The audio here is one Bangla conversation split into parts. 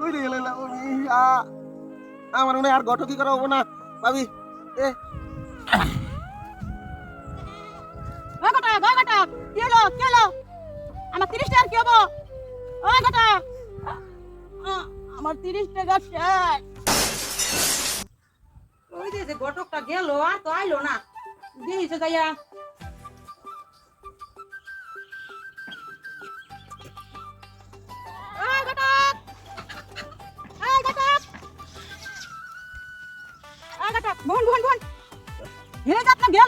কইরে গেলাম আমার মনে আর গঠকি করা হবো না ভাবি এ কি হলো আমার 30 টাকা কি হবো ওই কথা আমার 30 টাকা শেষ ওই যে ঘটকটা গেল আর তো আইলো না দিয়েছে যাইয়া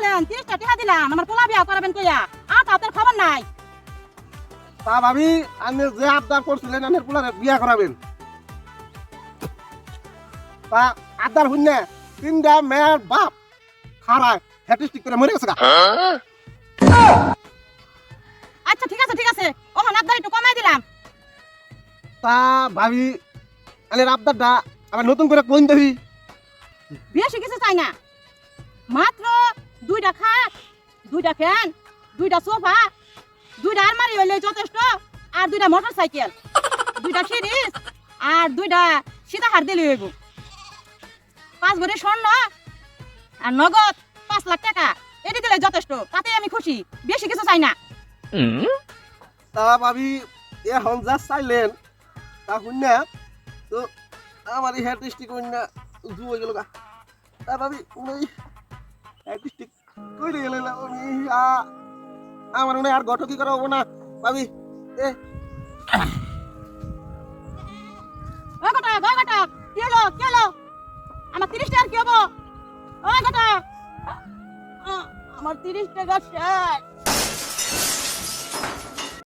গেলেন 30 টাকা দিলাম আমার পোলা বিয়া করাবেন কইয়া আর তাদের খবর নাই তা ভাবি আপনি যে আবদার করছিলেন আনের পোলারে বিয়া করাবেন তা আবদার হইনা তিনটা মেয়ের বাপ খারায় হ্যাটিস্টিক করে মরে গেছে আচ্ছা ঠিক আছে ওখান আবদার একটু কমাই দিলাম তা ভাবি আনের আবদারটা আবার নতুন করে কোন দেবি বেশি কিছু চাই না মাত্র 2টা খাট 2টা ফ্যান 2টা সোফা 2টা আলমারি হইলে যথেষ্ট আর 2টা মোটরসাইকেল 2টা ফ্রিজ আর 2টা সীতাহার দিলে হইব 5 ভরি স্বর্ণ আর নগদ 5 লাখ টাকা এটি দিলে যথেষ্ট তাতে আমি খুশি বেশি কিছু চাই না তা ভাবি এখন যা চাইলেন তা শুননা তো আমার এই হ্যাটিস্টিক হইনা জু হয়ে গেল গা তা ভাবি উনি হ্যাটিস্টিক কইরে গেলাম আমার মনে আর গঠকি করা হবো না ভাবি এ কি হলো আমার 30 টাকা কি হবো ওই কথা আমার 30 টাকা শেষ